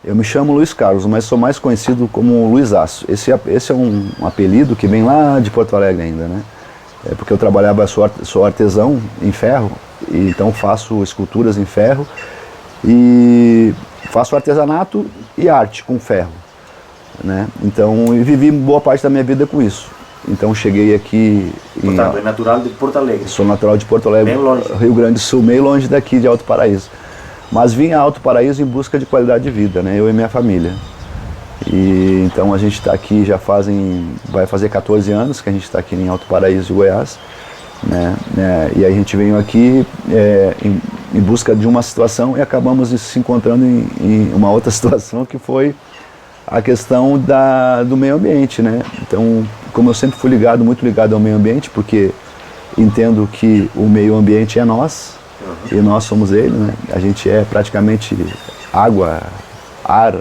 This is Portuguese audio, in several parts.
Eu me chamo Luiz Carlos, mas sou mais conhecido como Luiz Aço. Esse é um apelido que vem lá de Porto Alegre ainda, né? É porque eu trabalhava, sou artesão em ferro, e então faço esculturas em ferro e faço artesanato e arte com ferro, né? Então, eu vivi boa parte da minha vida com isso. Então, cheguei aqui... Portanto, é natural de Porto Alegre. Sou natural de Porto Alegre, bem longe. Rio Grande do Sul, meio longe daqui de Alto Paraíso. Mas vim a Alto Paraíso em busca de qualidade de vida, né? Eu e minha família. E então a gente está aqui vai fazer 14 anos que a gente está aqui em Alto Paraíso de Goiás, né? E aí a gente veio aqui em busca de uma situação e acabamos se encontrando em uma outra situação, que foi a questão do meio ambiente, né? Então, como eu sempre fui muito ligado ao meio ambiente, porque entendo que o meio ambiente é nós, e nós somos ele, né? A gente é praticamente água, ar,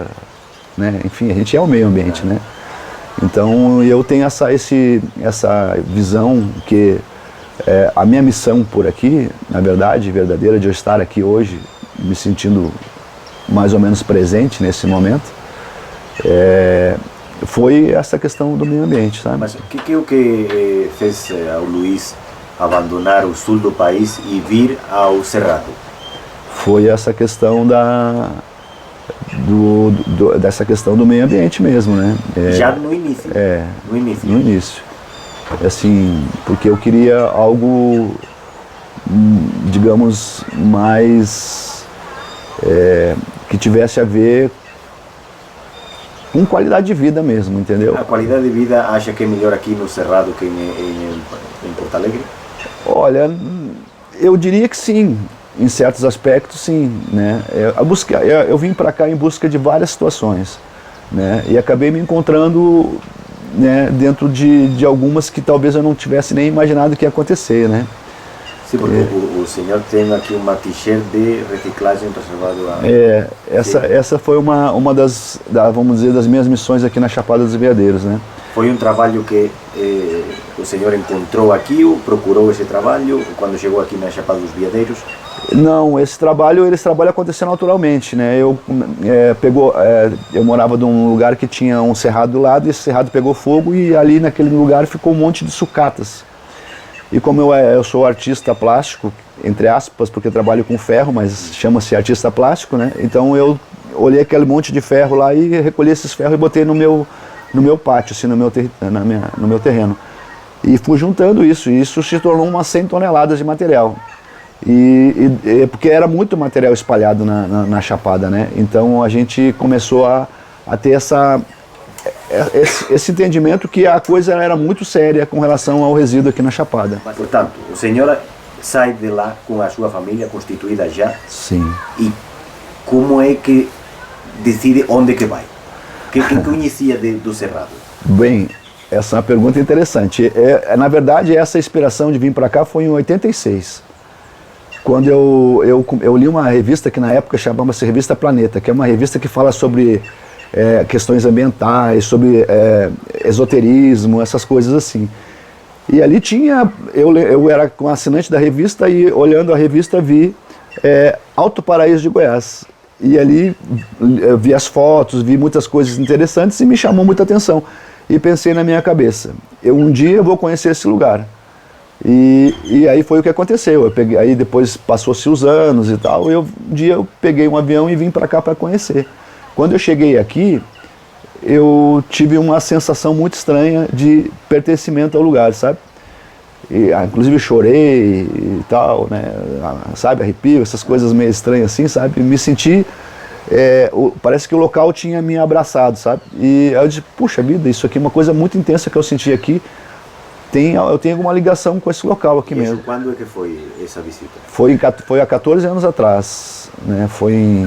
né? Enfim, a gente é o meio ambiente, né? Então eu tenho essa visão que a minha missão por aqui, na verdade, verdadeira, de eu estar aqui hoje, me sentindo mais ou menos presente nesse momento, foi essa questão do meio ambiente, sabe? Mas o que fez ao Luiz abandonar o sul do país e vir ao Cerrado? Foi essa questão dessa questão do meio ambiente mesmo, né? Já no início? No início. No início. Assim, porque eu queria algo, digamos, mais... que tivesse a ver com qualidade de vida mesmo, entendeu? A qualidade de vida acha que é melhor aqui no Cerrado que em Porto Alegre? Olha, eu diria que sim, em certos aspectos sim, né? Eu vim para cá em busca de várias situações, né? E acabei me encontrando, né, dentro de algumas que talvez eu não tivesse nem imaginado que ia acontecer, né? Sim, porque o senhor tem aqui uma t-shirt de reciclagem reservado a... Essa foi uma vamos dizer, das minhas missões aqui na Chapada dos Veadeiros, né? Foi um trabalho que o senhor encontrou aqui, ou procurou esse trabalho quando chegou aqui na Chapada dos Veadeiros? Não, esse trabalho aconteceu naturalmente, né? Eu morava num lugar que tinha um cerrado do lado, e esse cerrado pegou fogo e ali naquele lugar ficou um monte de sucatas. E como eu sou artista plástico, entre aspas, porque eu trabalho com ferro, mas chama-se artista plástico, né? Então eu olhei aquele monte de ferro lá e recolhi esses ferros e botei no meu pátio, assim, no meu terreno. E fui juntando isso, e isso se tornou umas 100 toneladas de material. Porque era muito material espalhado na Chapada, né? Então a gente começou a ter esse entendimento que a coisa era muito séria com relação ao resíduo aqui na Chapada. Portanto, o senhor sai de lá com a sua família constituída já? Sim. E como é que decide onde que vai? O que conhecia do Cerrado? Bem, essa é uma pergunta interessante. Na verdade, essa inspiração de vir para cá foi em 86. Quando eu li uma revista que na época chamava-se Revista Planeta, que é uma revista que fala sobre questões ambientais, sobre esoterismo, essas coisas assim. E ali eu era um assinante da revista e olhando a revista vi Alto Paraíso de Goiás. E ali eu vi as fotos, vi muitas coisas interessantes e me chamou muita atenção. E pensei na minha cabeça, um dia eu vou conhecer esse lugar. E aí foi o que aconteceu. Aí depois passou-se os anos e tal, um dia eu peguei um avião e vim para cá para conhecer. Quando eu cheguei aqui, eu tive uma sensação muito estranha de pertencimento ao lugar, sabe? Inclusive chorei e tal, né? Sabe, arrepio, essas coisas meio estranhas assim, sabe? Me senti, parece que o local tinha me abraçado, sabe? E aí eu disse, puxa vida, isso aqui é uma coisa muito intensa que eu senti aqui. Eu tenho alguma ligação com esse local aqui mesmo. Quando é que foi essa visita? Foi há 14 anos atrás, né? Foi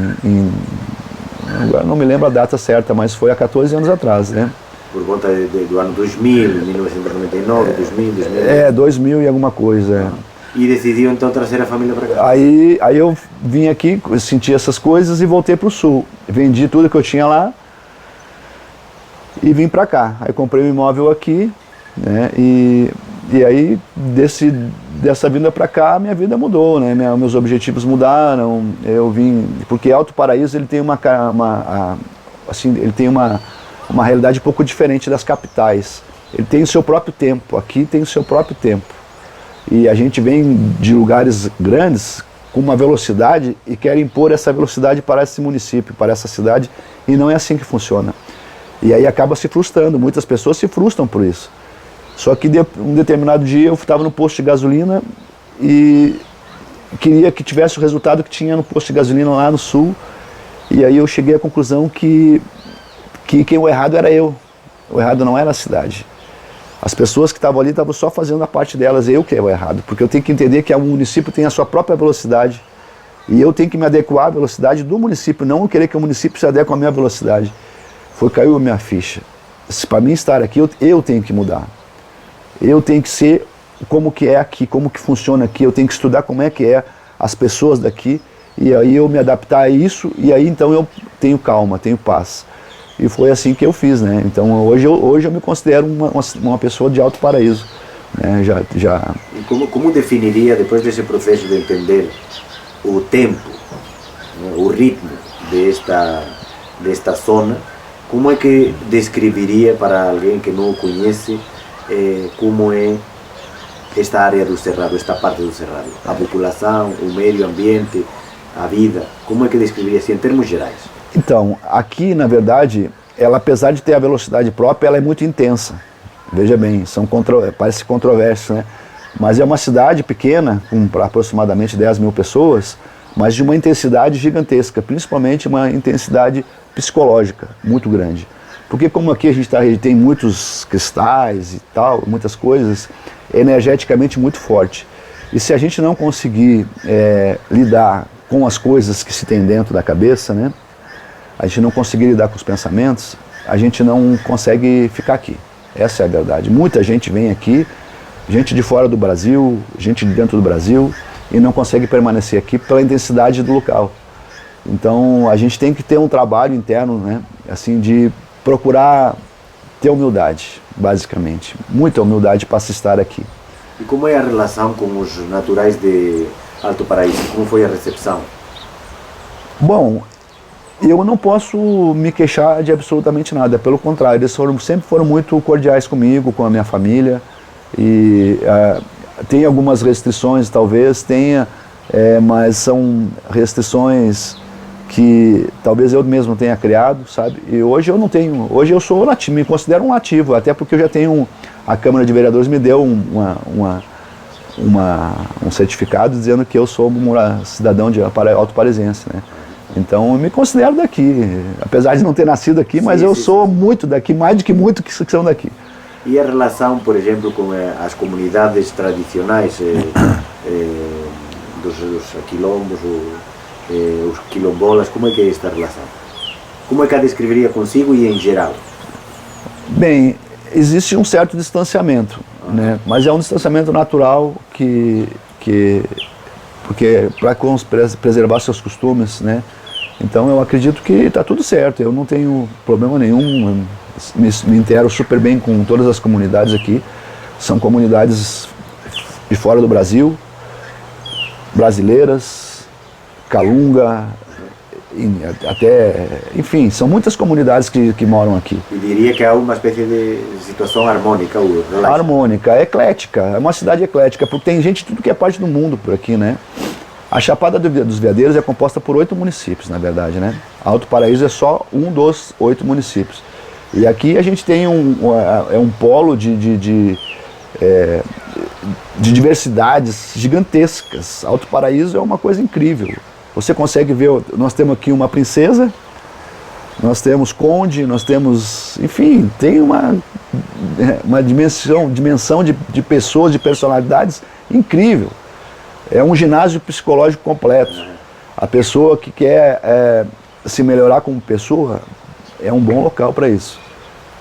agora não me lembro a data certa, mas foi há 14 anos atrás, né? Por conta do ano 2000, 1999, 2000, 2000 e alguma coisa. E decidiu então trazer a família para cá? Aí eu vim aqui, senti essas coisas e voltei para o sul. Vendi tudo que eu tinha lá e vim para cá. Aí comprei um imóvel aqui, né? E E aí, dessa vinda para cá, minha vida mudou, né? Meus objetivos mudaram. Eu vim, porque Alto Paraíso ele tem ele tem uma realidade um pouco diferente das capitais. Ele tem o seu próprio tempo. Aqui tem o seu próprio tempo. E a gente vem de lugares grandes com uma velocidade e quer impor essa velocidade para esse município, para essa cidade, e não é assim que funciona. E aí acaba se frustrando. Muitas pessoas se frustram por isso. Só que um determinado dia eu estava no posto de gasolina e queria que tivesse o resultado que tinha no posto de gasolina lá no sul. E aí eu cheguei à conclusão que quem o errado era eu. O errado não era a cidade. As pessoas que estavam ali estavam só fazendo a parte delas, eu que era o errado. Porque eu tenho que entender que o município tem a sua própria velocidade. E eu tenho que me adequar à velocidade do município, não querer que o município se adeque à minha velocidade. Caiu a minha ficha. Para mim estar aqui, eu tenho que mudar. Eu tenho que ser como que é aqui, como que funciona aqui, eu tenho que estudar como é que é as pessoas daqui, e aí eu me adaptar a isso, e aí então eu tenho calma, tenho paz. E foi assim que eu fiz, né? Então hoje eu me considero uma pessoa de Alto Paraíso. Né? E como definiria, depois desse processo de entender o tempo, né, o ritmo desta zona, como é que descreveria para alguém que não o conhece como é esta área do Cerrado, esta parte do Cerrado? A população, o meio ambiente, a vida, como é que descreveria assim em termos gerais? Então, aqui na verdade, ela apesar de ter a velocidade própria, ela é muito intensa. Veja bem, parece controverso, né? Mas é uma cidade pequena, com aproximadamente 10 mil pessoas, mas de uma intensidade gigantesca, principalmente uma intensidade psicológica muito grande. Porque como aqui a gente tem muitos cristais e tal, muitas coisas, é energeticamente muito forte. E se a gente não conseguir lidar com as coisas que se tem dentro da cabeça, né? A gente não conseguir lidar com os pensamentos, a gente não consegue ficar aqui. Essa é a verdade. Muita gente vem aqui, gente de fora do Brasil, gente de dentro do Brasil, e não consegue permanecer aqui pela intensidade do local. Então a gente tem que ter um trabalho interno, né, assim, de procurar ter humildade, basicamente. Muita humildade para se estar aqui. E como é a relação com os naturais de Alto Paraíso? Como foi a recepção? Bom, eu não posso me queixar de absolutamente nada, pelo contrário, eles sempre foram muito cordiais comigo, com a minha família, e tem algumas restrições, talvez tenha, mas são restrições que talvez eu mesmo tenha criado, sabe? E hoje eu não tenho, hoje eu sou nativo, me considero um nativo, até porque eu já tenho, a Câmara de Vereadores me deu um certificado dizendo que eu sou um cidadão de Alto Paraisense, né? Então eu me considero daqui, apesar de não ter nascido aqui, mas eu sou muito daqui, mais do que muito que são daqui. E a relação, por exemplo, com as comunidades tradicionais dos quilombos, os quilombolas, como é que é esta relação? Como é que a descreveria consigo e em geral? Bem, existe um certo distanciamento, né? Mas é um distanciamento natural porque para preservar seus costumes, né? Então eu acredito que está tudo certo, eu não tenho problema nenhum, me intero super bem com todas as comunidades aqui, são comunidades de fora do Brasil, brasileiras, Calunga, enfim, são muitas comunidades que moram aqui. E diria que há uma espécie de situação harmônica? Harmônica, eclética, é uma cidade eclética, porque tem gente de tudo que é parte do mundo por aqui, né? A Chapada dos Veadeiros é composta por 8 municípios, na verdade, né? Alto Paraíso é só um dos 8 municípios. E aqui a gente tem um polo de diversidades gigantescas. Alto Paraíso é uma coisa incrível. Você consegue ver, nós temos aqui uma princesa, nós temos conde, nós temos, enfim, tem uma dimensão de pessoas, de personalidades incrível. É um ginásio psicológico completo. A pessoa que quer se melhorar como pessoa, é um bom local para isso.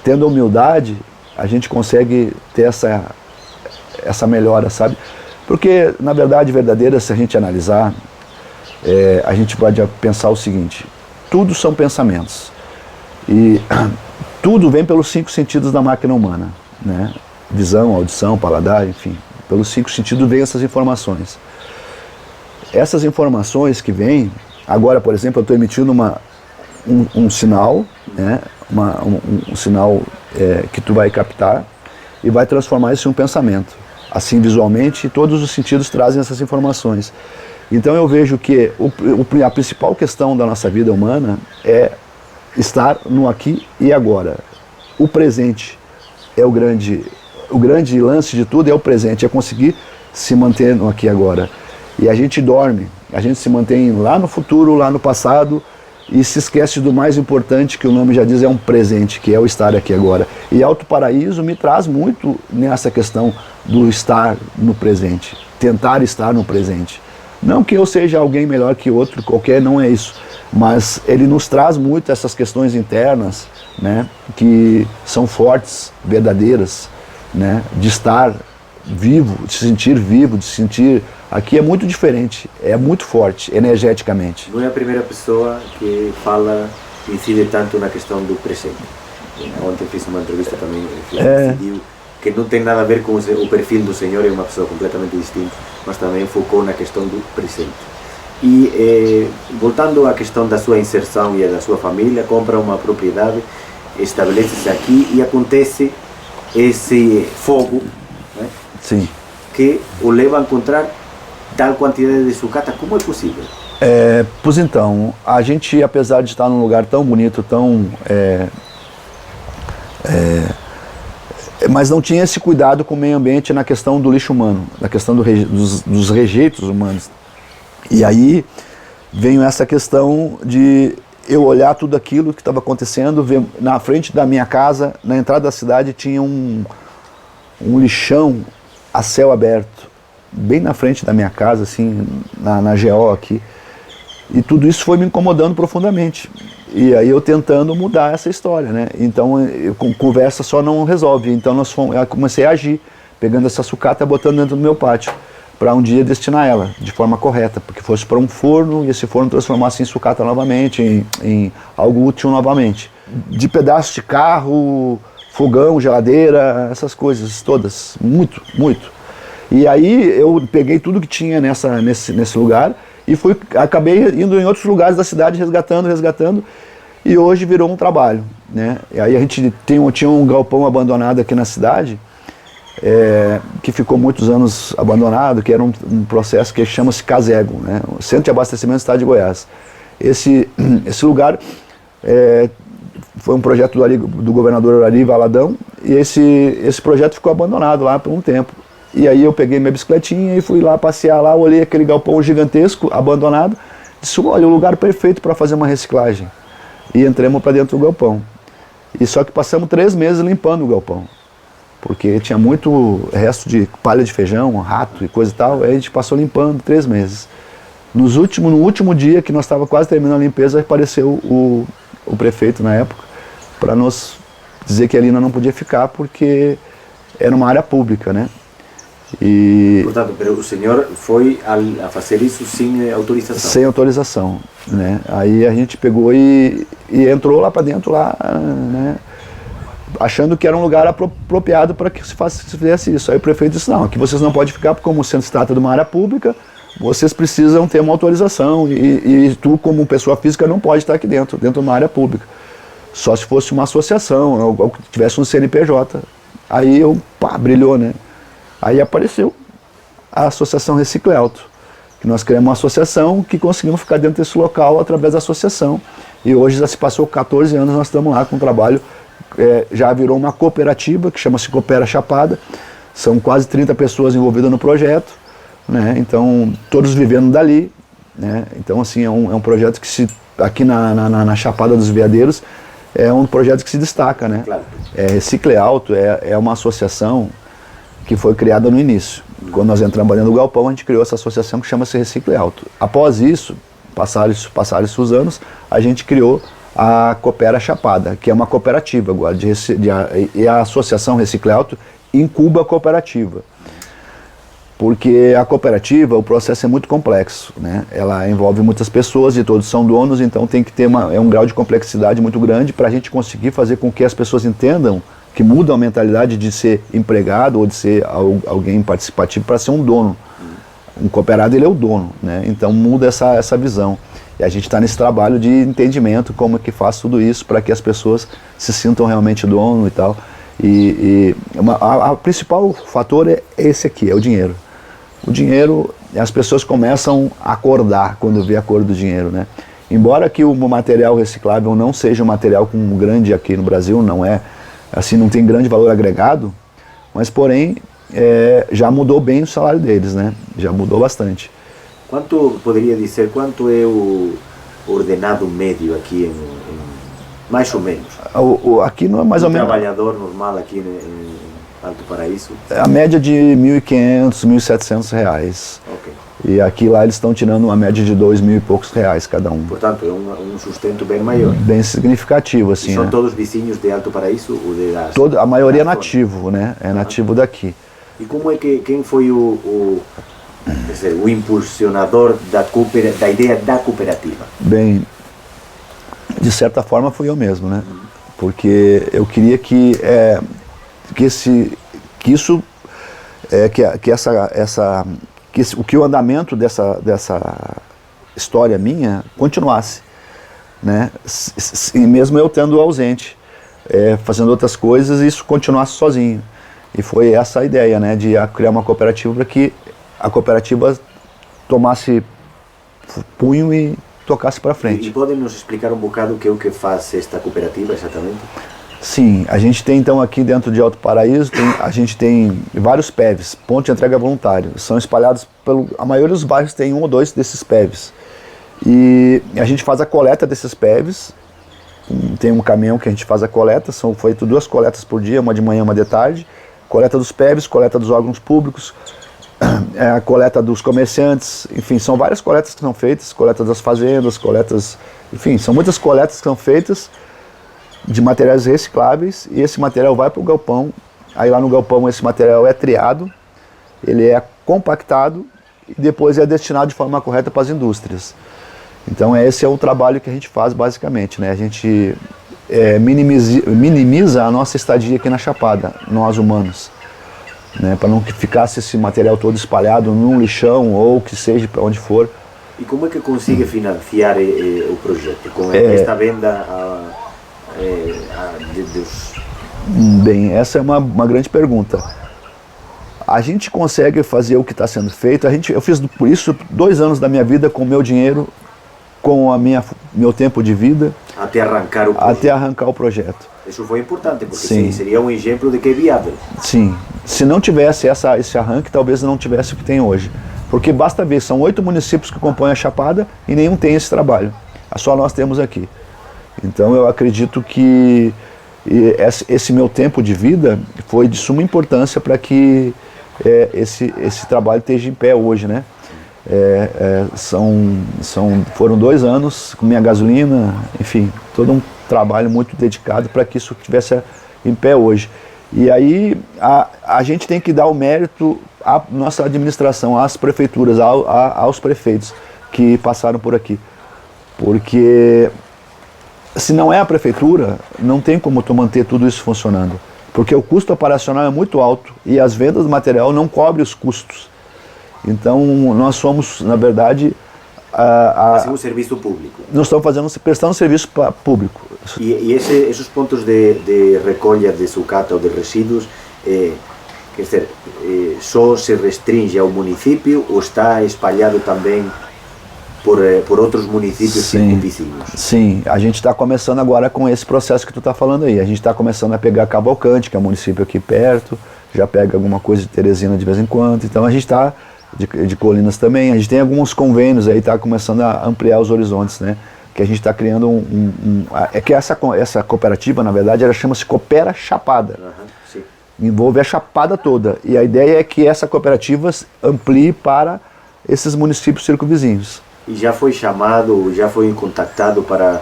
Tendo humildade, a gente consegue ter essa melhora, sabe? Porque, na verdade verdadeira, se a gente analisar, a gente pode pensar o seguinte: tudo são pensamentos. E tudo vem pelos 5 sentidos da máquina humana, né? visão, audição, paladar, enfim, pelos 5 sentidos vêm essas informações. Essas informações que vêm, agora, por exemplo, eu estou emitindo um sinal, né, um sinal que tu vai captar e vai transformar isso em um pensamento. Assim, visualmente, todos os sentidos trazem essas informações. Então eu vejo que a principal questão da nossa vida humana é estar no aqui e agora. O presente é o grande lance de tudo, é o presente, é conseguir se manter no aqui e agora. E a gente dorme, a gente se mantém lá no futuro, lá no passado, e se esquece do mais importante, que o nome já diz, é um presente, que é o estar aqui agora. E Alto Paraíso me traz muito nessa questão do estar no presente, tentar estar no presente. Não que eu seja alguém melhor que outro, qualquer, não é isso, mas ele nos traz muito essas questões internas, né, que são fortes, verdadeiras, né, de estar vivo, de se sentir vivo, de se sentir... Aqui é muito diferente, é muito forte, energeticamente. Não é a primeira pessoa que fala, incide tanto na questão do presente. Ontem fiz uma entrevista também, decidiu que não tem nada a ver com o perfil do senhor, é uma pessoa completamente distinta, mas também focou na questão do presente. E voltando à questão da sua inserção e da sua família, compra uma propriedade, estabelece-se aqui e acontece esse fogo, né, Sim. que o leva a encontrar tal quantidade de sucata. Como é possível? Pois então, a gente, apesar de estar num lugar tão bonito, tão... mas não tinha esse cuidado com o meio ambiente na questão do lixo humano, na questão dos rejeitos humanos. E aí veio essa questão de eu olhar tudo aquilo que estava acontecendo, ver na frente da minha casa, na entrada da cidade, tinha um lixão a céu aberto, bem na frente da minha casa, assim, na GO aqui. E tudo isso foi me incomodando profundamente. E aí eu tentando mudar essa história, né? Então, conversa só não resolve. Então eu comecei a agir, pegando essa sucata e botando dentro do meu pátio, para um dia destinar ela de forma correta, porque fosse para um forno e esse forno transformasse em sucata novamente, em algo útil novamente. De pedaços de carro, fogão, geladeira, essas coisas todas, muito, muito. E aí eu peguei tudo que tinha nesse lugar e acabei indo em outros lugares da cidade resgatando, e hoje virou um trabalho, né? E aí a gente tinha um galpão abandonado aqui na cidade, que ficou muitos anos abandonado, que era um processo que chama-se Casego, né? O Centro de Abastecimento do Estado de Goiás. Esse lugar foi um projeto do governador Ari Valadão, e esse projeto ficou abandonado lá por um tempo. E aí eu peguei minha bicicletinha e fui lá passear lá, olhei aquele galpão gigantesco, abandonado, disse, olha, o lugar perfeito para fazer uma reciclagem. E entramos para dentro do galpão. E só que passamos 3 meses limpando o galpão, porque tinha muito resto de palha de feijão, rato e coisa e tal, aí a gente passou limpando 3 meses. No último dia que nós estávamos quase terminando a limpeza, apareceu o prefeito na época, para nos dizer que ali não podia ficar, porque era uma área pública, né? E, portanto, o senhor foi a fazer isso sem autorização? Sem autorização, né? Aí a gente pegou e entrou lá para dentro, lá, né? Achando que era um lugar apropriado para que se fizesse isso. Aí o prefeito disse, não, aqui vocês não podem ficar, porque como se trata de uma área pública, vocês precisam ter uma autorização e tu, como pessoa física, não pode estar aqui dentro de uma área pública. Só se fosse uma associação, ou que tivesse um CNPJ. Aí brilhou, né? Aí apareceu a Associação Recicle Alto, que nós criamos uma associação que conseguimos ficar dentro desse local através da associação. E hoje já se passou 14 anos, nós estamos lá com um trabalho, já virou uma cooperativa que chama-se Coopera Chapada. São quase 30 pessoas envolvidas no projeto, né? Então todos vivendo dali, né? Então assim, é um projeto que aqui na Chapada dos Veadeiros é um projeto que se destaca, né? Claro. Recicle Alto é uma associação que foi criada no início. Quando nós entramos dentro do galpão, a gente criou essa associação que chama-se Recicle Alto. Após isso, passaram-se os anos, a gente criou a Coopera Chapada, que é uma cooperativa agora, e a Associação Recicle Alto incuba a cooperativa. Porque a cooperativa, o processo é muito complexo, né? Ela envolve muitas pessoas e todos são donos, então tem que ter um grau de complexidade muito grande para a gente conseguir fazer com que as pessoas entendam que mudam a mentalidade de ser empregado ou de ser alguém participativo para ser um dono. Um cooperado, ele é o dono, né? Então muda essa visão. E a gente está nesse trabalho de entendimento, como é que faz tudo isso para que as pessoas se sintam realmente dono e tal. A principal fator é esse aqui, é o dinheiro. O dinheiro, as pessoas começam a acordar quando vê a cor do dinheiro, né? Embora que o material reciclável não seja um material com grande aqui no Brasil, não é, assim, não tem grande valor agregado, mas porém já mudou bem o salário deles, né? Já mudou bastante. Quanto poderia dizer, quanto é o ordenado médio aqui mais ou menos? Aqui não é mais ou menos. Trabalhador normal aqui em Alto Paraíso? A média de R$1.500, R$1.700. Ok. E aqui lá eles estão tirando uma média de R$2.000 e poucos cada um. Portanto, é um sustento bem maior. Bem significativo, assim. E são né? todos vizinhos de Alto Paraíso? Ou a maioria é nativo, né? É nativo daqui. E como é que, quem foi o impulsionador da ideia da cooperativa? Bem, de certa forma fui eu mesmo, né? Porque eu queria que o andamento dessa história minha continuasse, né? E mesmo eu estando ausente, fazendo outras coisas, isso continuasse sozinho. E foi essa a ideia, né, de criar uma cooperativa para que a cooperativa tomasse punho e tocasse para frente. E podem nos explicar um bocado o que faz esta cooperativa exatamente? Sim, a gente tem então aqui dentro de Alto Paraíso, a gente tem vários PEVs, ponto de entrega voluntário. São espalhados a maioria dos bairros tem 1 ou 2 desses PEVs. E a gente faz a coleta desses PEVs, tem um caminhão que a gente faz a coleta, são feitas 2 coletas por dia, uma de manhã e uma de tarde. Coleta dos PEVs, coleta dos órgãos públicos, a coleta dos comerciantes, enfim, são várias coletas que são feitas, coleta das fazendas, enfim, são muitas coletas que são feitas de materiais recicláveis e esse material vai para o galpão, aí lá no galpão esse material é triado, ele é compactado e depois é destinado de forma correta para as indústrias. Então esse é o trabalho que a gente faz basicamente, né? A gente minimiza a nossa estadia aqui na Chapada, nós humanos, né, para não que ficasse esse material todo espalhado num lixão ou que seja para onde for. E como é que consegue financiar o projeto? Com esta venda dos... Bem, essa é uma grande pergunta. A gente consegue fazer o que está sendo feito, eu fiz por isso 2 anos da minha vida com o meu dinheiro, com meu tempo de vida, até arrancar o projeto. Isso foi importante, porque seria um exemplo de que é viável. Sim, se não tivesse esse arranque, talvez não tivesse o que tem hoje. Porque basta ver, são 8 municípios que compõem a Chapada e nenhum tem esse trabalho. Só nós temos aqui. Então eu acredito que esse meu tempo de vida foi de suma importância para que esse trabalho esteja em pé hoje, né? Foram 2 anos com minha gasolina, enfim, todo um trabalho muito dedicado para que isso estivesse em pé hoje. E aí a gente tem que dar o mérito à nossa administração, às prefeituras, aos prefeitos que passaram por aqui. Porque se não é a prefeitura, não tem como tu manter tudo isso funcionando. Porque o custo operacional é muito alto e as vendas do material não cobrem os custos. Então nós somos, na verdade, um serviço público. Nós estamos prestando serviço público. E esses pontos de recolha de sucata ou de resíduos, quer dizer, só se restringe ao município ou está espalhado também por outros municípios circunvizinhos? Sim, a gente está começando agora com esse processo que tu está falando aí. A gente está começando a pegar Cavalcante, que é um município aqui perto, já pega alguma coisa de Teresina de vez em quando. Então a gente está de Colinas também. A gente tem alguns convênios aí, está começando a ampliar os horizontes, né? Que a gente está criando que essa cooperativa, na verdade, ela chama-se Coopera Chapada. Sim. Envolve a Chapada toda. E a ideia é que essa cooperativa amplie para esses municípios circunvizinhos. E já foi chamado, já foi contactado para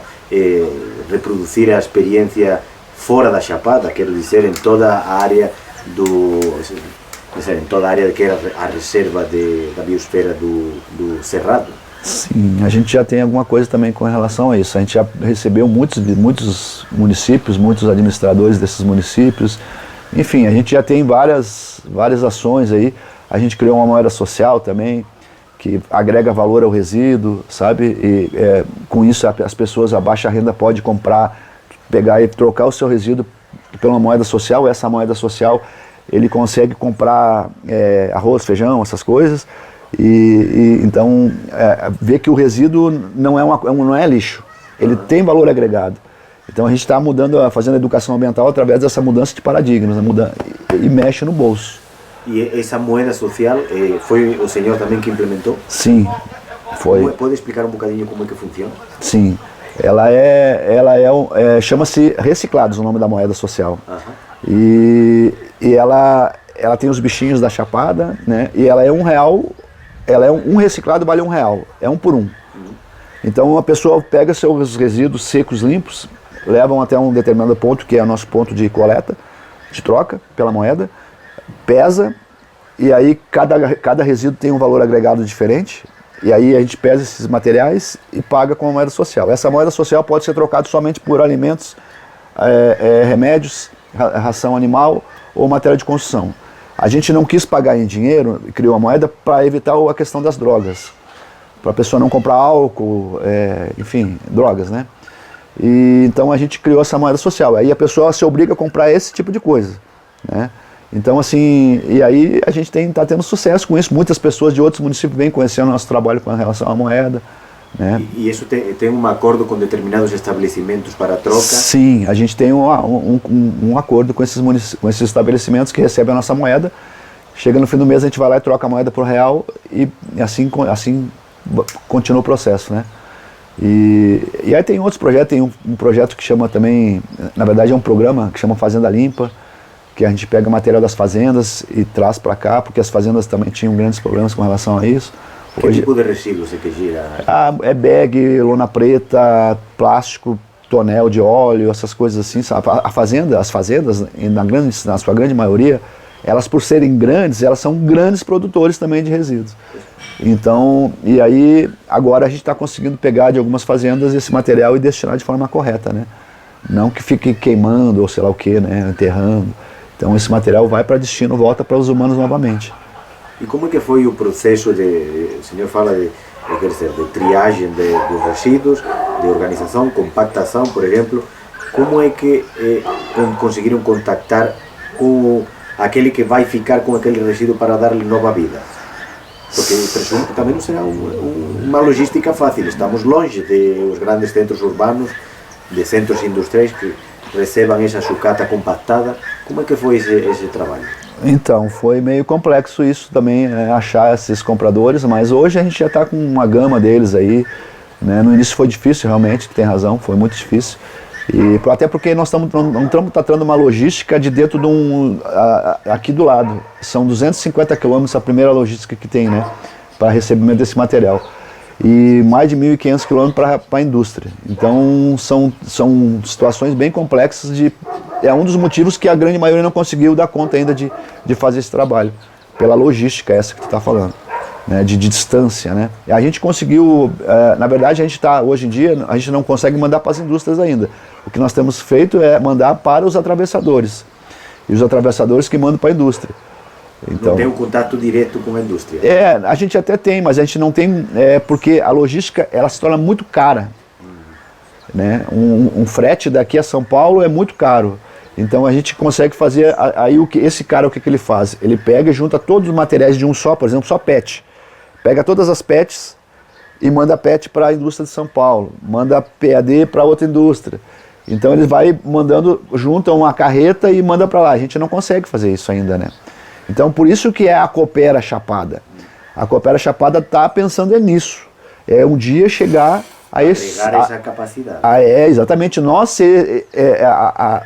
reproduzir a experiência fora da Chapada, quero dizer, em toda a área em toda a área que era a reserva da biosfera do Cerrado? Sim, a gente já tem alguma coisa também com relação a isso. A gente já recebeu muitos municípios, muitos administradores desses municípios. Enfim, a gente já tem várias ações aí. A gente criou uma moeda social também, que agrega valor ao resíduo, sabe? E com isso as pessoas a baixa renda pode comprar, pegar e trocar o seu resíduo pela moeda social. Essa moeda social ele consegue comprar arroz, feijão, essas coisas. Então ver que o resíduo não é lixo, ele tem valor agregado. Então a gente está fazendo a educação ambiental através dessa mudança de paradigmas, e mexe no bolso. E essa moeda social foi o senhor também que implementou? Sim, foi. Pode explicar um bocadinho como é que funciona? Sim, chama-se Reciclados, o nome da moeda social. E ela tem os bichinhos da Chapada, né? E ela é R$1, um reciclado vale R$1, é 1 por 1. Então a pessoa pega seus resíduos secos, limpos, levam até um determinado ponto, que é o nosso ponto de coleta, de troca pela moeda, pesa, e aí cada resíduo tem um valor agregado diferente, e aí a gente pesa esses materiais e paga com a moeda social. Essa moeda social pode ser trocada somente por alimentos, remédios, ração animal ou matéria de construção. A gente não quis pagar em dinheiro, criou a moeda para evitar a questão das drogas, para a pessoa não comprar álcool, enfim, drogas, né? E então a gente criou essa moeda social, aí a pessoa se obriga a comprar esse tipo de coisa, né? Então assim, e aí a gente está tendo sucesso com isso, muitas pessoas de outros municípios vêm conhecendo o nosso trabalho com relação à moeda, né? E isso tem um acordo com determinados estabelecimentos para troca? Sim, a gente tem um acordo com esses estabelecimentos que recebem a nossa moeda, chega no fim do mês a gente vai lá e troca a moeda por R$1 e assim continua o processo, né? E aí tem outros projetos, tem um projeto que chama também, na verdade é um programa que chama Fazenda Limpa, que a gente pega material das fazendas e traz para cá, porque as fazendas também tinham grandes problemas com relação a isso. Que tipo de resíduos é que gira? É bag, lona preta, plástico, tonel de óleo, essas coisas assim. As fazendas, na sua grande maioria, elas por serem grandes, elas são grandes produtores também de resíduos. Então, e aí agora a gente está conseguindo pegar de algumas fazendas esse material e destinar de forma correta, né? Não que fique queimando ou sei lá o que, né? Enterrando. Então esse material vai para destino, volta para os humanos novamente. E como é que foi o processo o senhor fala de triagem dos resíduos, de organização, compactação, por exemplo, como é que conseguiram contactar com aquele que vai ficar com aquele resíduo para dar-lhe nova vida? Porque presumo que também não será uma logística fácil, estamos longe dos grandes centros urbanos, de centros industriais que recebam essa sucata compactada. Como é que foi esse trabalho? Então, foi meio complexo isso também, achar esses compradores, mas hoje a gente já está com uma gama deles aí, né? No início foi difícil realmente, tem razão, foi muito difícil, até porque nós estamos tratando uma logística de dentro de aqui do lado, são 250 quilômetros a primeira logística que tem, né, para recebimento desse material, e mais de 1.500 quilômetros para a indústria. Então são situações bem complexas, é um dos motivos que a grande maioria não conseguiu dar conta ainda de fazer esse trabalho, pela logística essa que tu está falando, né, de distância, né. E a gente conseguiu, na verdade hoje em dia, a gente não consegue mandar para as indústrias ainda. O que nós temos feito é mandar para os atravessadores, e os atravessadores que mandam para a indústria. Então, não tem um contato direto com a indústria? A gente até tem, mas a gente não tem, porque a logística ela se torna muito cara. Né? Um frete daqui a São Paulo é muito caro. Então a gente consegue fazer, aí esse cara o que ele faz? Ele pega e junta todos os materiais de um só, por exemplo, só PET. Pega todas as PETs e manda PET para a indústria de São Paulo, manda PAD para outra indústria. Então ele vai mandando, junta uma carreta e manda para lá. A gente não consegue fazer isso ainda, né? Então por isso que é a Coopera Chapada. A Coopera Chapada está pensando nisso. É um dia chegar a essa capacidade. Exatamente, nós ser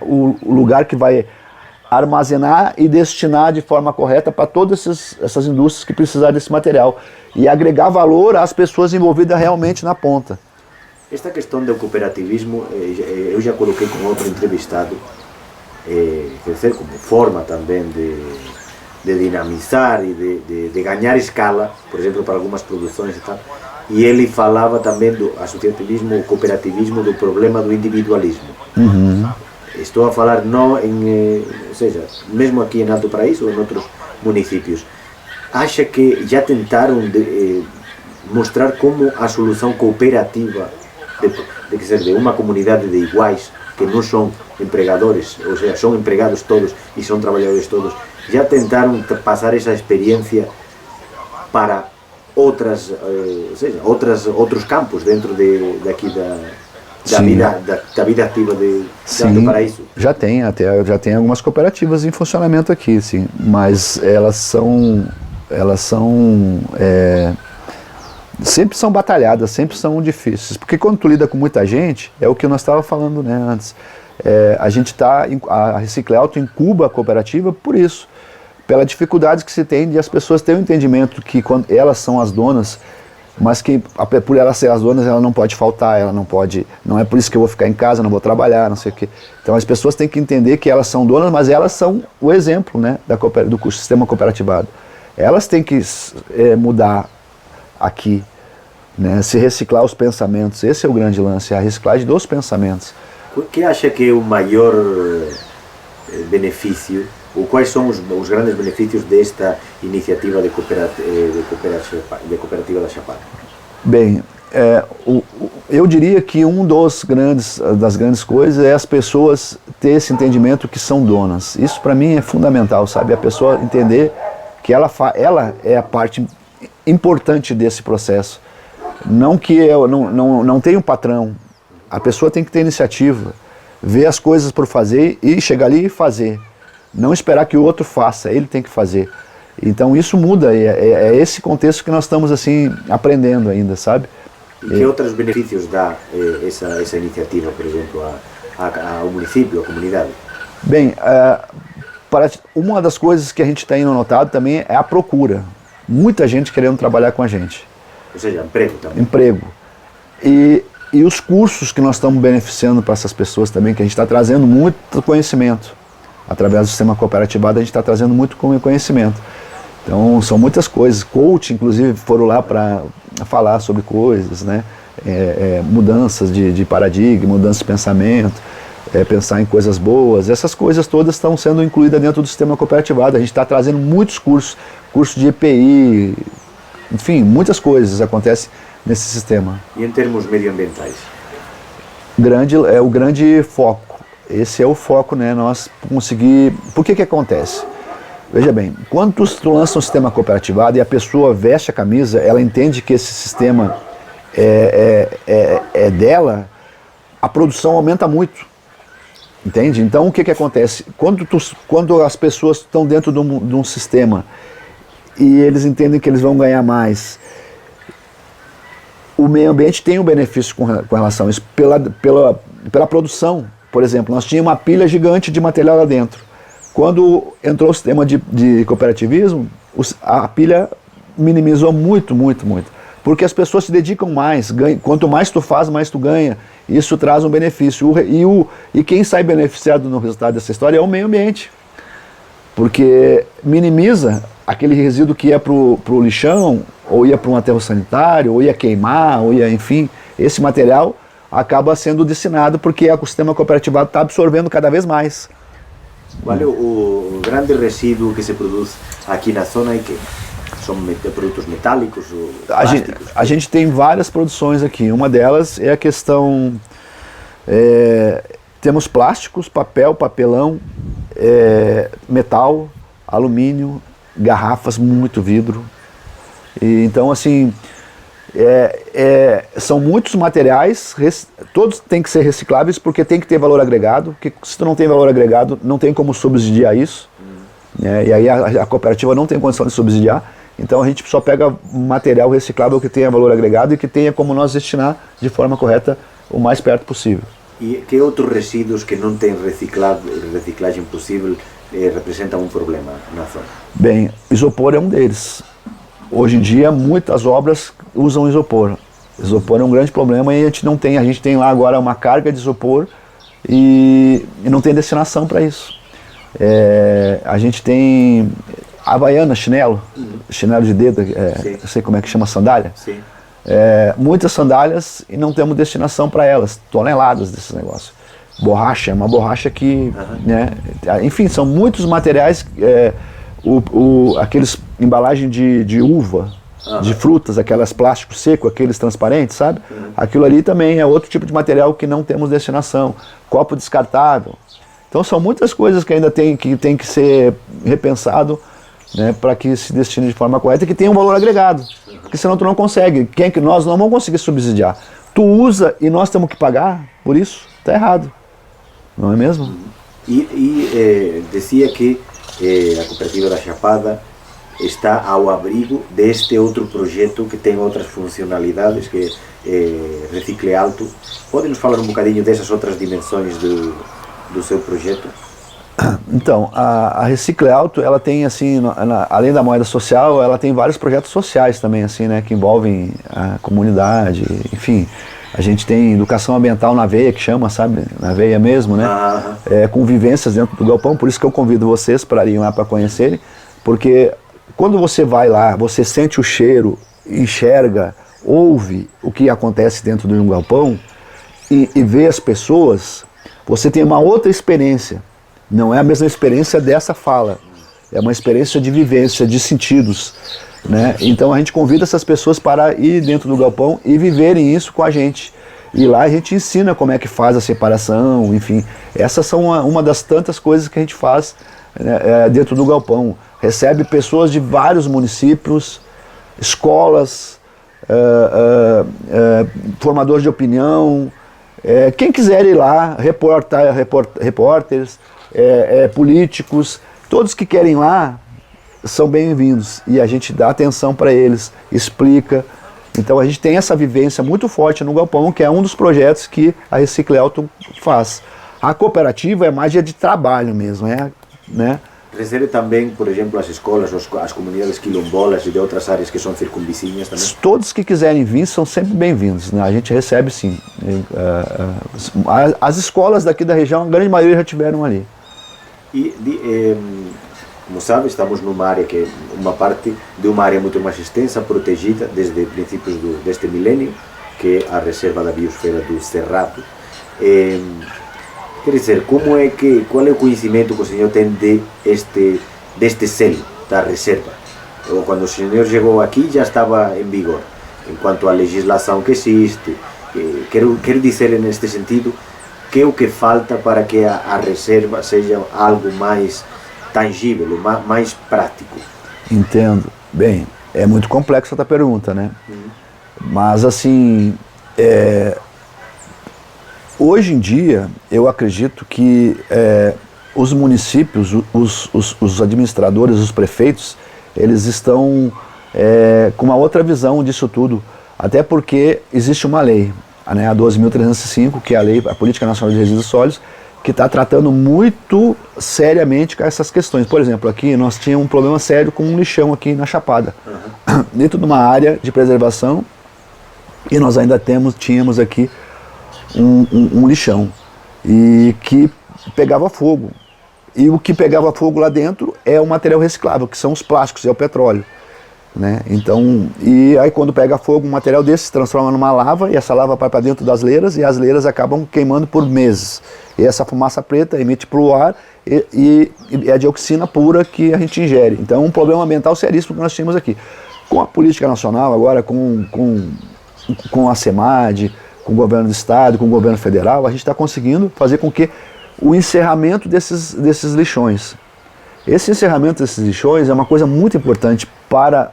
o lugar que vai armazenar e destinar de forma correta para todas essas indústrias que precisarem desse material e agregar valor às pessoas envolvidas realmente na ponta. Esta questão do cooperativismo, eu já coloquei com outro entrevistado, quer dizer, como forma também de dinamizar e de ganhar escala, por exemplo, para algumas produções e tal. E ele falava também do associativismo, o cooperativismo, do problema do individualismo. Estou a falar não em, ou seja, mesmo aqui em Alto Paraíso ou em outros municípios. Acha que já tentaram mostrar como a solução cooperativa de uma comunidade de iguais, que não são empregadores, ou seja, são empregados todos e são trabalhadores todos, já tentaram passar essa experiência para outras, ou seja, outros campos dentro daqui da vida ativa de Alto Paraíso? Já tem algumas cooperativas em funcionamento aqui, sim, mas elas sempre são batalhadas, sempre são difíceis, porque quando tu lida com muita gente, é o que nós estávamos falando, né, antes, a Recicleauto incuba a cooperativa por isso, pela dificuldade que se tem de as pessoas terem um entendimento que quando elas são as donas, mas que por elas ser as donas, ela não pode faltar, não é por isso que eu vou ficar em casa, não vou trabalhar, não sei o quê. Então as pessoas têm que entender que elas são donas, mas elas são o exemplo, né, do sistema cooperativado. Elas têm que mudar aqui, né, se reciclar os pensamentos, esse é o grande lance, a reciclagem dos pensamentos. O que acha que é o maior benefício, ou quais são os grandes benefícios desta iniciativa de cooperativa da Chapada? Bem, eu diria que das grandes coisas é as pessoas ter esse entendimento que são donas. Isso para mim é fundamental, sabe? A pessoa entender que ela é a parte importante desse processo. Não que eu não tenho um patrão. A pessoa tem que ter iniciativa, ver as coisas por fazer e chegar ali e fazer. Não esperar que o outro faça, ele tem que fazer. Então isso muda, é esse contexto que nós estamos assim aprendendo ainda, sabe? E que outros benefícios dá essa iniciativa, por exemplo, ao município, à comunidade? Bem, uma das coisas que a gente tem notado também é a procura. Muita gente querendo trabalhar com a gente. Ou seja, emprego também. Emprego. E os cursos que nós estamos beneficiando para essas pessoas também, que a gente está trazendo muito conhecimento. Através do sistema cooperativado a gente está trazendo muito conhecimento. Então são muitas coisas. Coach, inclusive, foram lá para falar sobre coisas, né? Mudanças de paradigma, mudanças de pensamento, pensar em coisas boas. Essas coisas todas estão sendo incluídas dentro do sistema cooperativado. A gente está trazendo muitos cursos de EPI, enfim, muitas coisas acontecem nesse sistema. E em termos medioambientais? É o grande foco. Esse é o foco, né? Nós conseguir... Por que acontece? Veja bem, quando tu lança um sistema cooperativado e a pessoa veste a camisa, ela entende que esse sistema é dela, a produção aumenta muito. Entende? Então o que acontece? Quando as pessoas estão dentro de um sistema e eles entendem que eles vão ganhar mais, o meio ambiente tem um benefício com relação a isso, pela produção. Por exemplo, nós tínhamos uma pilha gigante de material lá dentro. Quando entrou o sistema de cooperativismo, a pilha minimizou muito, muito, muito. Porque as pessoas se dedicam mais, quanto mais tu faz, mais tu ganha. Isso traz um benefício. E quem sai beneficiado no resultado dessa história é o meio ambiente. Porque minimiza aquele resíduo que ia para o lixão, ou ia para um aterro sanitário, ou ia queimar, ou ia, enfim, esse material acaba sendo destinado porque o sistema cooperativado está absorvendo cada vez mais. Qual é o grande resíduo que se produz aqui na zona e que são produtos metálicos ou plásticos? A gente tem várias produções aqui. Uma delas é a questão... temos plásticos, papelão, metal, alumínio, garrafas, muito vidro. E, então, assim... são muitos materiais, todos têm que ser recicláveis porque tem que ter valor agregado, porque se tu não tem valor agregado, não tem como subsidiar isso, né? E aí a cooperativa não tem condição de subsidiar, então a gente só pega material reciclável que tenha valor agregado e que tenha como nós destinar de forma correta o mais perto possível. E que outros resíduos que não têm reciclagem possível representam um problema na zona? Bem, isopor é um deles. Hoje em dia, muitas obras usam isopor. Isopor é um grande problema e a gente tem lá agora uma carga de isopor e não tem destinação para isso. A gente tem havaiana, chinelo de dedo, não sei como é que chama, sandália. Sim. muitas sandálias e não temos destinação para elas, toneladas desses negócios. Borracha, é uma borracha que, né, enfim, são muitos materiais, aqueles embalagem de uva, de frutas, aquelas plásticos seco, aqueles transparentes, sabe? Aquilo ali também é outro tipo de material que não temos destinação. Copo descartável. Então são muitas coisas que ainda tem que ser repensado, né, para que se destine de forma correta e que tenha um valor agregado. Porque senão tu não consegue. Nós não vamos conseguir subsidiar. Tu usa e nós temos que pagar por isso, está errado. Não é mesmo? Dizia que a Cooperativa da Chapada está ao abrigo deste outro projeto que tem outras funcionalidades, que é Recicle Alto. Pode nos falar um bocadinho dessas outras dimensões do seu projeto? Então, a Recicle Alto, ela tem, assim, além da moeda social, ela tem vários projetos sociais também, assim, né, que envolvem a comunidade, enfim. A gente tem educação ambiental na veia, que chama, sabe, na veia mesmo, né, convivências dentro do galpão, por isso que eu convido vocês para irem lá para conhecerem, porque quando você vai lá, você sente o cheiro, enxerga, ouve o que acontece dentro de um galpão e vê as pessoas, você tem uma outra experiência. Não é a mesma experiência dessa fala, é uma experiência de vivência, de sentidos, né? Então a gente convida essas pessoas para ir dentro do galpão e viverem isso com a gente. E lá a gente ensina como é que faz a separação, enfim. Essas são uma das tantas coisas que a gente faz, né, dentro do galpão. Recebe pessoas de vários municípios, escolas, formadores de opinião, quem quiser ir lá, repórteres, políticos, todos que querem ir lá são bem-vindos e a gente dá atenção para eles, explica. Então a gente tem essa vivência muito forte no galpão, que é um dos projetos que a Recicle Alto faz. A cooperativa é mais dia de trabalho mesmo, né? Recebe também, por exemplo, as escolas, as comunidades quilombolas e de outras áreas que são circunvizinhas também? Todos que quiserem vir são sempre bem-vindos, né? A gente recebe sim. As escolas daqui da região, a grande maioria já tiveram ali. Como sabe, estamos numa área que é uma parte de uma área muito mais extensa, protegida desde princípios deste milênio, que é a Reserva da Biosfera do Cerrado. Quer dizer, qual é o conhecimento que o senhor tem deste selo da reserva? Quando o senhor chegou aqui já estava em vigor, enquanto à legislação que existe. Quero dizer neste sentido, que é o que falta para que a reserva seja algo mais tangível, mais prático? Entendo. Bem, é muito complexa a tua pergunta, né? Mas assim, hoje em dia, eu acredito que os municípios, os administradores, os prefeitos, eles estão com uma outra visão disso tudo, até porque existe uma lei, né, a 12.305, que é a Política Nacional de Resíduos Sólidos, que está tratando muito seriamente com essas questões. Por exemplo, aqui nós tínhamos um problema sério com um lixão aqui na Chapada, dentro de uma área de preservação, e nós ainda tínhamos aqui um lixão, e que pegava fogo. E o que pegava fogo lá dentro é o material reciclável, que são os plásticos, é o petróleo, né? Então, e aí quando pega fogo, um material desse se transforma numa lava, e essa lava vai para dentro das leiras, e as leiras acabam queimando por meses. E essa fumaça preta emite para o ar, e é a dioxina pura que a gente ingere. Então é um problema ambiental seríssimo que nós tínhamos aqui. Com a política nacional, agora com a SEMAD, com o governo do estado, com o governo federal, a gente está conseguindo fazer com que o encerramento desses lixões. Esse encerramento desses lixões é uma coisa muito importante para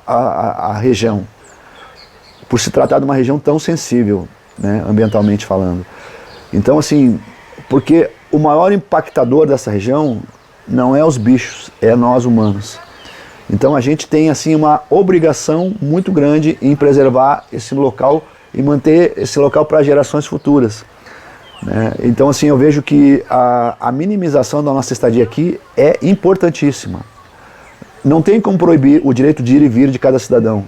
a região, por se tratar de uma região tão sensível, né, ambientalmente falando. Então, assim, porque o maior impactador dessa região não é os bichos, é nós humanos. Então a gente tem, assim, uma obrigação muito grande em preservar esse local e manter esse local para gerações futuras, né? Então, assim, eu vejo que a minimização da nossa estadia aqui é importantíssima. Não tem como proibir o direito de ir e vir de cada cidadão.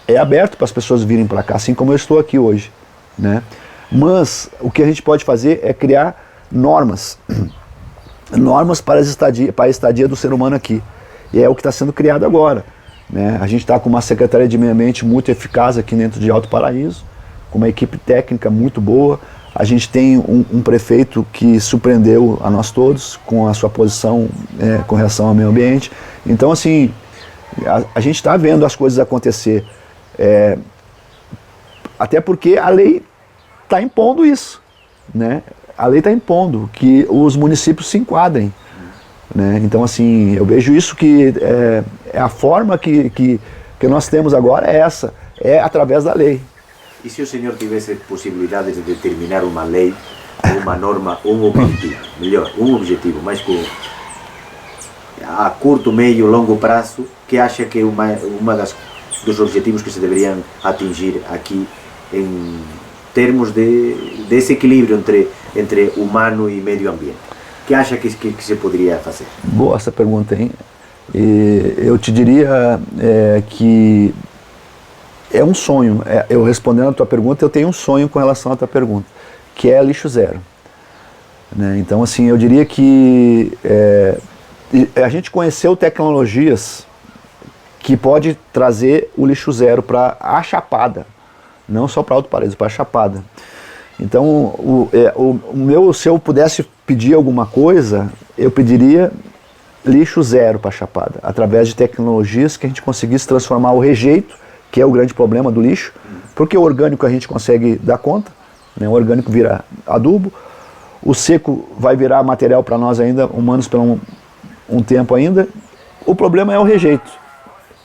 É aberto para as pessoas virem para cá, assim como eu estou aqui hoje, né? Mas o que a gente pode fazer é criar normas para a estadia do ser humano aqui. E é o que está sendo criado agora. né? A gente está com uma Secretaria de Meio Ambiente muito eficaz aqui dentro de Alto Paraíso, com uma equipe técnica muito boa. A gente tem um prefeito que surpreendeu a nós todos com a sua posição com relação ao meio ambiente. Então, assim, a gente está vendo as coisas acontecer. Até porque a lei está impondo isso, né? A lei está impondo que os municípios se enquadrem, né? Então, assim, eu vejo isso que a forma que nós temos agora é essa, é através da lei. E se o senhor tivesse possibilidade de determinar uma lei, uma norma, um objetivo, melhor, um objetivo, mas com a curto, médio, longo prazo, que acha que é uma dos objetivos que se deveriam atingir aqui em termos desse equilíbrio entre humano e meio ambiente? Que acha que se poderia fazer? Boa essa pergunta, hein? E eu te diria que é um sonho. Eu respondendo a tua pergunta, eu tenho um sonho com relação à tua pergunta, que é lixo zero, né? Então, assim, eu diria que a gente conheceu tecnologias que pode trazer o lixo zero para a Chapada, não só para Alto Paraíso, para a Chapada. Então, se eu pudesse pedir alguma coisa, eu pediria lixo zero para a Chapada, através de tecnologias que a gente conseguisse transformar o rejeito, que é o grande problema do lixo, porque o orgânico a gente consegue dar conta, né? O orgânico vira adubo, o seco vai virar material para nós ainda, humanos, por um tempo ainda. O problema é o rejeito.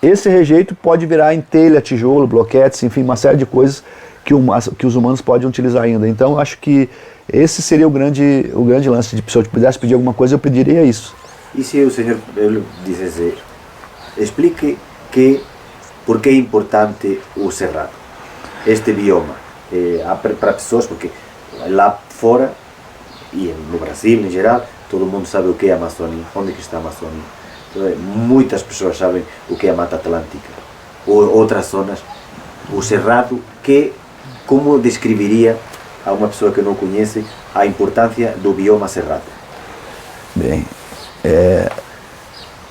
Esse rejeito pode virar em telha, tijolo, bloquetes, enfim, uma série de coisas que os humanos podem utilizar ainda. Então, eu acho que esse seria o grande lance. Se eu pudesse pedir alguma coisa, eu pediria isso. E se o senhor dissesse, explique por que é importante o cerrado, este bioma, para pessoas, porque lá fora, e no Brasil em geral, todo mundo sabe o que é a Amazônia, onde que está a Amazônia. Muitas pessoas sabem o que é a Mata Atlântica, ou outras zonas. O cerrado, como descreveria a uma pessoa que não conhece a importância do bioma cerrado? Bem,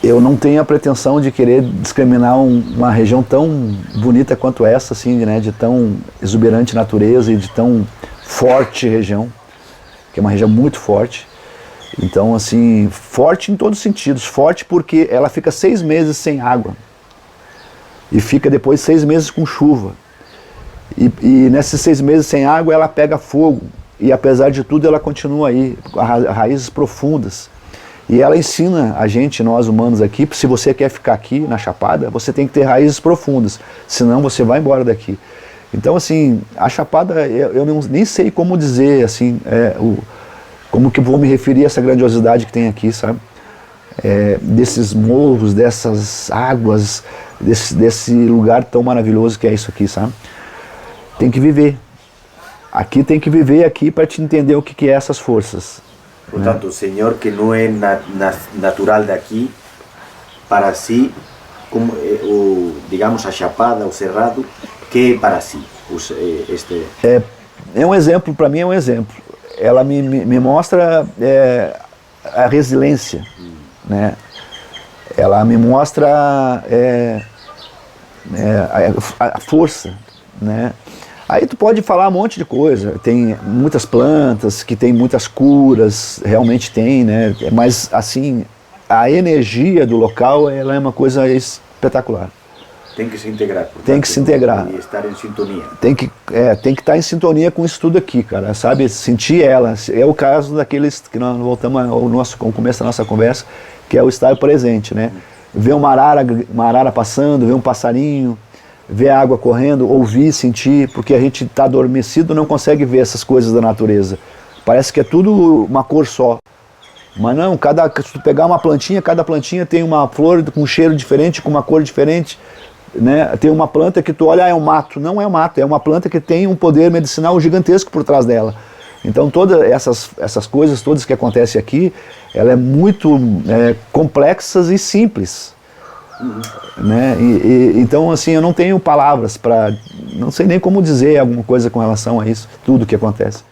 eu não tenho a pretensão de querer discriminar uma região tão bonita quanto essa, assim, né, de tão exuberante natureza e de tão forte região, que é uma região muito forte. Então, assim, forte em todos os sentidos. Forte porque ela fica 6 meses sem água e fica depois 6 meses com chuva. E nesses 6 meses sem água ela pega fogo e, apesar de tudo, ela continua aí, com raízes profundas. E ela ensina a gente, nós humanos aqui, se você quer ficar aqui na Chapada, você tem que ter raízes profundas, senão você vai embora daqui. Então, assim, a Chapada, eu nem sei como dizer, assim, como que vou me referir a essa grandiosidade que tem aqui, sabe? Desses morros, dessas águas, desse lugar tão maravilhoso que é isso aqui, sabe? Tem que viver. Aqui tem que viver aqui para te entender o que é essas forças. Portanto, o senhor que não é natural daqui, para si, como, digamos, a Chapada, o Cerrado, que é para si? É um exemplo, para mim é um exemplo. Ela me mostra a resiliência, né? Ela me mostra a força, né? Aí tu pode falar um monte de coisa, tem muitas plantas que tem muitas curas, realmente tem, né? Mas assim, a energia do local, ela é uma coisa espetacular. Tem que se integrar. Portanto, tem que se integrar. E estar em sintonia. Tem que estar em sintonia com isso tudo aqui, cara, sabe? Sentir ela. É o caso daqueles que nós voltamos ao começo da nossa conversa, que é o estar presente, né? Ver uma arara passando, ver um passarinho, ver a água correndo, ouvir, sentir, porque a gente está adormecido, não consegue ver essas coisas da natureza. Parece que é tudo uma cor só. Mas não, se tu pegar uma plantinha, cada plantinha tem uma flor com um cheiro diferente, com uma cor diferente, né? Tem uma planta que tu olha, é um mato. Não é um mato, é uma planta que tem um poder medicinal gigantesco por trás dela. Então todas essas coisas todas que acontecem aqui, ela é muito complexas e simples. Né? Então, assim, eu não tenho palavras para, não sei nem como dizer alguma coisa com relação a isso, tudo que acontece.